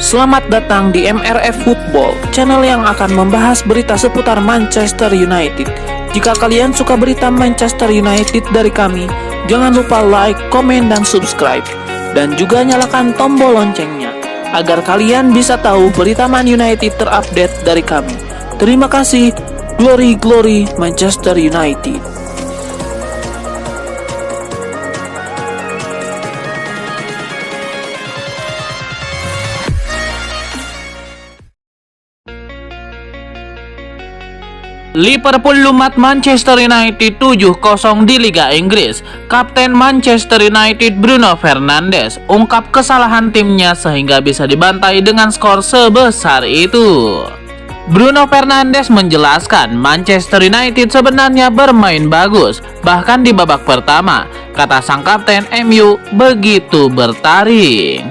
Selamat datang di MRF Football, channel yang akan membahas berita seputar Manchester United. Jika kalian suka berita Manchester United dari kami, jangan lupa like, komen, dan subscribe. Dan juga nyalakan tombol loncengnya, agar kalian bisa tahu berita Man United terupdate dari kami. Terima kasih, Glory Glory Manchester United. Liverpool lumat Manchester United 7-0 di Liga Inggris. Kapten Manchester United Bruno Fernandes ungkap kesalahan timnya sehingga bisa dibantai dengan skor sebesar itu. Bruno Fernandes menjelaskan Manchester United sebenarnya bermain bagus, bahkan di babak pertama. Kata sang kapten MU begitu bertaring.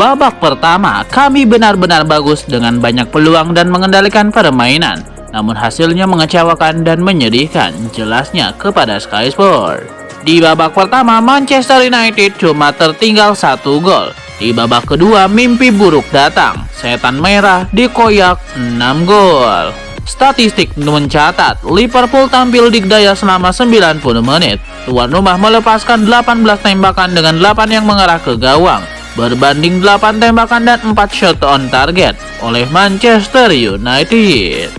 Babak pertama kami benar-benar bagus dengan banyak peluang dan mengendalikan permainan. Namun hasilnya mengecewakan dan menyedihkan, jelasnya kepada Sky Sport. Di babak pertama Manchester United cuma tertinggal 1 gol. Di babak kedua mimpi buruk datang, setan merah dikoyak 6 gol. Statistik mencatat Liverpool tampil dikdaya selama 90 menit. Tuan rumah melepaskan 18 tembakan dengan 8 yang mengarah ke gawang, berbanding 8 tembakan dan 4 shot on target oleh Manchester United.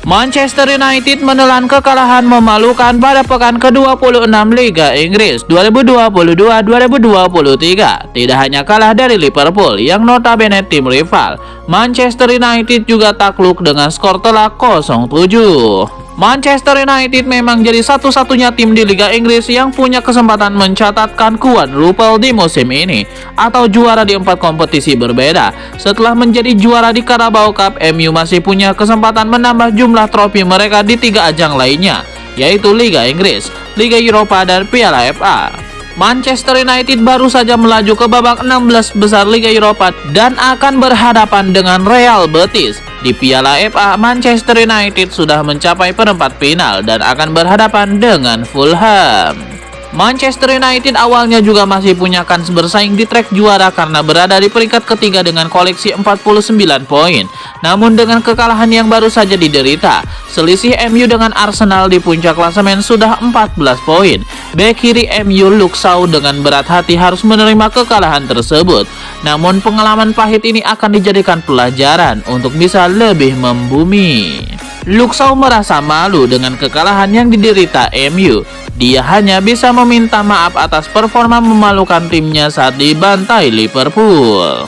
Manchester United menelan kekalahan memalukan pada pekan ke-26 Liga Inggris 2022-2023. Tidak hanya kalah dari Liverpool yang notabene tim rival, Manchester United juga takluk dengan skor telak 0-7. Manchester United memang jadi satu-satunya tim di Liga Inggris yang punya kesempatan mencatatkan quadruple di musim ini, atau juara di 4 kompetisi berbeda. Setelah menjadi juara di Carabao Cup, MU masih punya kesempatan menambah jumlah trofi mereka di 3 ajang lainnya, yaitu Liga Inggris, Liga Eropa, dan Piala FA. Manchester United baru saja melaju ke babak 16 besar Liga Eropa dan akan berhadapan dengan Real Betis. Di Piala FA, Manchester United sudah mencapai perempat final dan akan berhadapan dengan Fulham. Manchester United awalnya juga masih punya kans bersaing di trek juara karena berada di peringkat ketiga dengan koleksi 49 poin. Namun dengan kekalahan yang baru saja diderita, selisih MU dengan Arsenal di puncak klasemen sudah 14 poin. Bek kiri MU Luke Shaw dengan berat hati harus menerima kekalahan tersebut. Namun pengalaman pahit ini akan dijadikan pelajaran untuk bisa lebih membumi. Luke Shaw merasa malu dengan kekalahan yang diderita MU. Dia hanya bisa meminta maaf atas performa memalukan timnya saat dibantai Liverpool.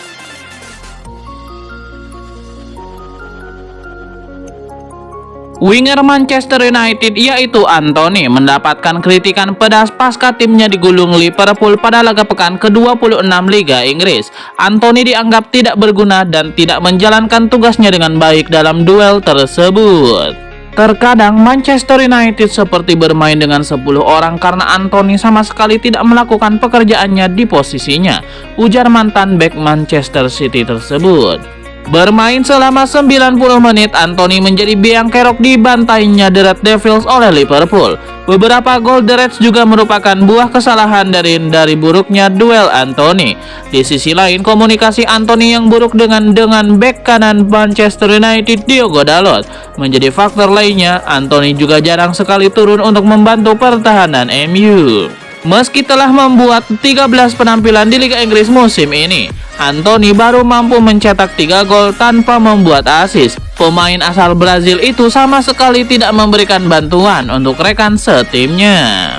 Winger Manchester United yaitu Anthony mendapatkan kritikan pedas pasca timnya digulung Liverpool pada laga pekan ke-26 Liga Inggris. Anthony dianggap tidak berguna dan tidak menjalankan tugasnya dengan baik dalam duel tersebut. Terkadang Manchester United seperti bermain dengan 10 orang karena Anthony sama sekali tidak melakukan pekerjaannya di posisinya, ujar mantan bek Manchester City tersebut. Bermain selama 90 menit, Anthony menjadi biang kerok dibantainya The Red Devils oleh Liverpool. Beberapa gol The Reds juga merupakan buah kesalahan dari buruknya duel Anthony. Di sisi lain, komunikasi Anthony yang buruk dengan bek kanan Manchester United Diogo Dalot menjadi faktor lainnya. Anthony juga jarang sekali turun untuk membantu pertahanan MU. Meski telah membuat 13 penampilan di Liga Inggris musim ini, Anthony baru mampu mencetak 3 gol tanpa membuat assist. Pemain asal Brazil itu sama sekali tidak memberikan bantuan untuk rekan setimnya.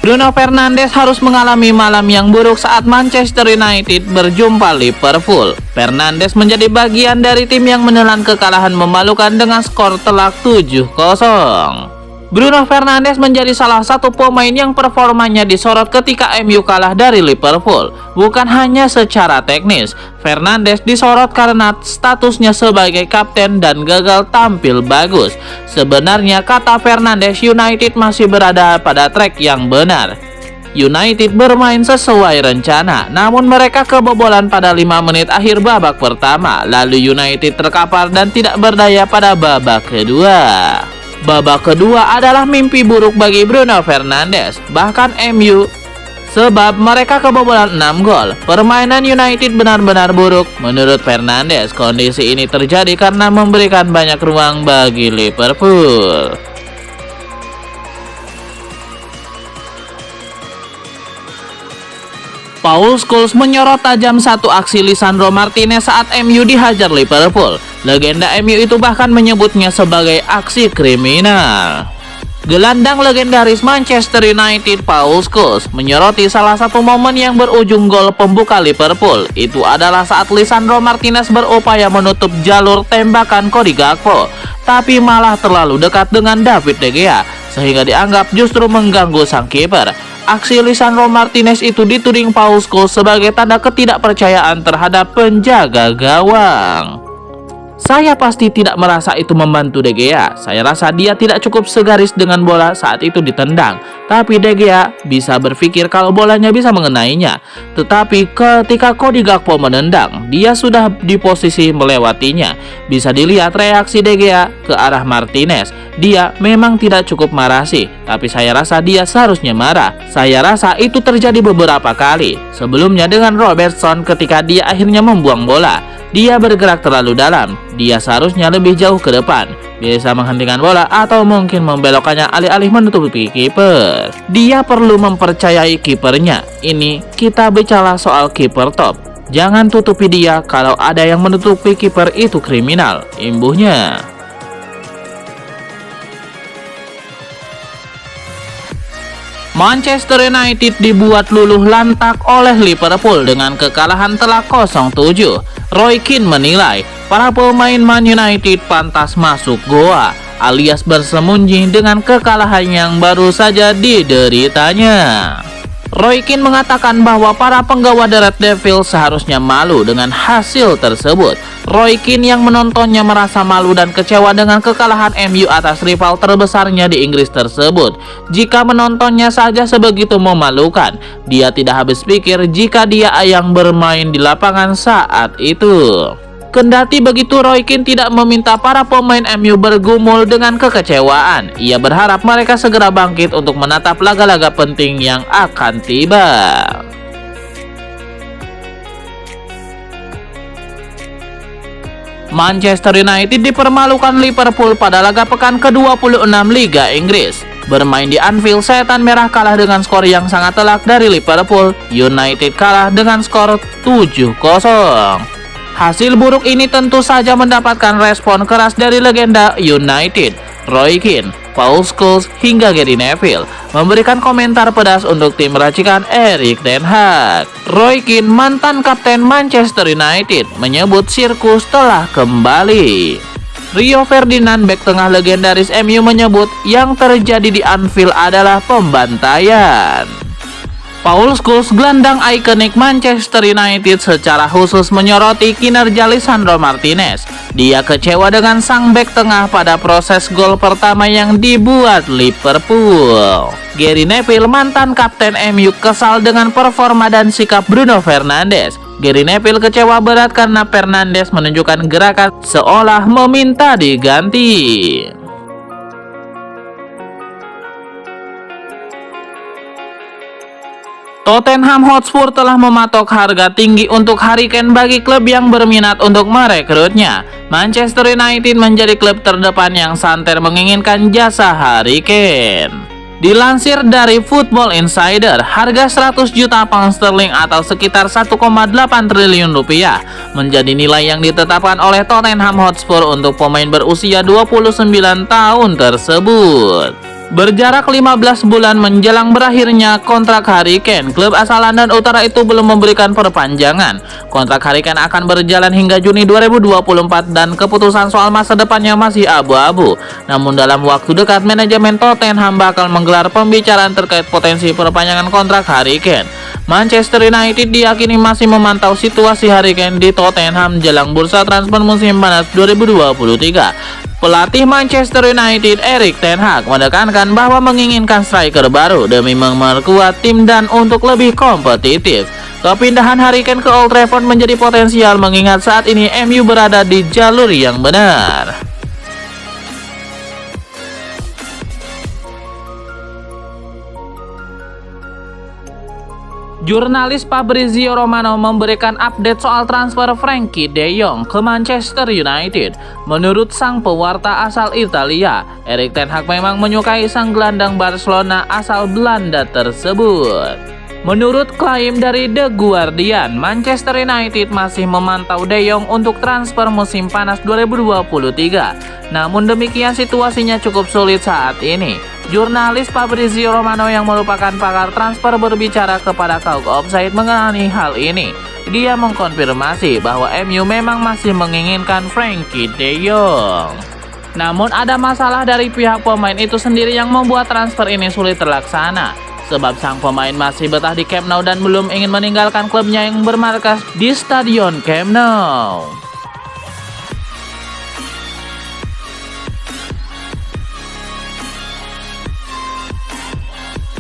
Bruno Fernandes harus mengalami malam yang buruk saat Manchester United berjumpa Liverpool. Fernandes menjadi bagian dari tim yang menelan kekalahan memalukan dengan skor telak 7-0. Bruno Fernandes menjadi salah satu pemain yang performanya disorot ketika MU kalah dari Liverpool. Bukan hanya secara teknis, Fernandes disorot karena statusnya sebagai kapten dan gagal tampil bagus. Sebenarnya, kata Fernandes, United masih berada pada trek yang benar. United bermain sesuai rencana, namun mereka kebobolan pada 5 menit akhir babak pertama. Lalu United terkapar dan tidak berdaya pada babak kedua. Babak kedua adalah mimpi buruk bagi Bruno Fernandes, bahkan MU, sebab mereka kebobolan 6 gol. Permainan United benar-benar buruk. Menurut Fernandes, kondisi ini terjadi karena memberikan banyak ruang bagi Liverpool. Paul Scholes menyorot tajam satu aksi Lisandro Martinez saat MU dihajar Liverpool. Legenda MU itu bahkan menyebutnya sebagai aksi kriminal. Gelandang legendaris Manchester United Paul Scholes menyoroti salah satu momen yang berujung gol pembuka Liverpool. Itu adalah saat Lisandro Martinez berupaya menutup jalur tembakan Cody Gakpo, tapi malah terlalu dekat dengan David De Gea, sehingga dianggap justru mengganggu sang kiper. Aksi Lisandro Martinez itu dituding Paul Scholes sebagai tanda ketidakpercayaan terhadap penjaga gawang. Saya pasti tidak merasa itu membantu De Gea. Saya rasa dia tidak cukup segaris dengan bola saat itu ditendang. Tapi De Gea bisa berpikir kalau bolanya bisa mengenainya. Tetapi ketika Cody Gakpo menendang, dia sudah di posisi melewatinya. Bisa dilihat reaksi De Gea ke arah Martinez. Dia memang tidak cukup marah sih, tapi saya rasa dia seharusnya marah. Saya rasa itu terjadi beberapa kali. Sebelumnya dengan Robertson ketika dia akhirnya membuang bola. Dia bergerak terlalu dalam. Dia seharusnya lebih jauh ke depan, bisa menghentikan bola atau mungkin membelokkannya alih-alih menutupi kiper. Dia perlu mempercayai kipernya. Ini kita bicara soal kiper top. Jangan tutupi dia. Kalau ada yang menutupi kiper itu kriminal, imbuhnya. Manchester United dibuat luluh lantak oleh Liverpool dengan kekalahan telak 0-7. Roy Keane menilai para pemain Man United pantas masuk goa alias bersembunyi dengan kekalahan yang baru saja dideritanya. Roy Keane mengatakan bahwa para penggawa The Red Devils seharusnya malu dengan hasil tersebut. Roy Keane yang menontonnya merasa malu dan kecewa dengan kekalahan MU atas rival terbesarnya di Inggris tersebut. Jika menontonnya saja sebegitu memalukan, dia tidak habis pikir jika dia yang bermain di lapangan saat itu. Kendati begitu, Roy Keane tidak meminta para pemain MU bergumul dengan kekecewaan. Ia berharap mereka segera bangkit untuk menatap laga-laga penting yang akan tiba. Manchester United dipermalukan Liverpool pada laga pekan ke-26 Liga Inggris. Bermain di Anfield, Setan Merah kalah dengan skor yang sangat telak dari Liverpool. United kalah dengan skor 7-0. Hasil buruk ini tentu saja mendapatkan respon keras dari legenda United, Roy Keane, Paul Scholes, hingga Gary Neville, memberikan komentar pedas untuk tim racikan Erik ten Hag. Roy Keane, mantan kapten Manchester United, menyebut sirkus telah kembali. Rio Ferdinand, bek tengah legendaris MU, menyebut yang terjadi di Anfield adalah pembantaian. Paul Scholes, gelandang ikonik Manchester United, secara khusus menyoroti kinerja Lisandro Martinez. Dia kecewa dengan sang bek tengah pada proses gol pertama yang dibuat Liverpool. Gary Neville, mantan kapten MU, kesal dengan performa dan sikap Bruno Fernandes. Gary Neville kecewa berat karena Fernandes menunjukkan gerakan seolah meminta diganti. Tottenham Hotspur telah mematok harga tinggi untuk Harry Kane bagi klub yang berminat untuk merekrutnya. Manchester United menjadi klub terdepan yang santer menginginkan jasa Harry Kane. Dilansir dari Football Insider, harga 100 juta pound sterling atau sekitar 1,8 triliun rupiah menjadi nilai yang ditetapkan oleh Tottenham Hotspur untuk pemain berusia 29 tahun tersebut. Berjarak 15 bulan menjelang berakhirnya kontrak Harry Kane, klub asal London Utara itu belum memberikan perpanjangan. Kontrak Harry Kane akan berjalan hingga Juni 2024 dan keputusan soal masa depannya masih abu-abu. Namun dalam waktu dekat, manajemen Tottenham bakal menggelar pembicaraan terkait potensi perpanjangan kontrak Harry Kane. Manchester United diyakini masih memantau situasi Harry Kane di Tottenham jelang bursa transfer musim panas 2023. Pelatih Manchester United Erik ten Hag menekankan bahwa menginginkan striker baru demi memperkuat tim dan untuk lebih kompetitif. Kepindahan Harry Kane ke Old Trafford menjadi potensial mengingat saat ini MU berada di jalur yang benar. Jurnalis Fabrizio Romano memberikan update soal transfer Frenkie de Jong ke Manchester United. Menurut sang pewarta asal Italia, Erik ten Hag memang menyukai sang gelandang Barcelona asal Belanda tersebut. Menurut klaim dari The Guardian, Manchester United masih memantau De Jong untuk transfer musim panas 2023. Namun demikian situasinya cukup sulit saat ini. Jurnalis Fabrizio Romano yang merupakan pakar transfer berbicara kepada Kauk Offside mengenai hal ini. Dia mengkonfirmasi bahwa MU memang masih menginginkan Frenkie de Jong. Namun ada masalah dari pihak pemain itu sendiri yang membuat transfer ini sulit terlaksana. Sebab sang pemain masih betah di Camp Nou dan belum ingin meninggalkan klubnya yang bermarkas di Stadion Camp Nou.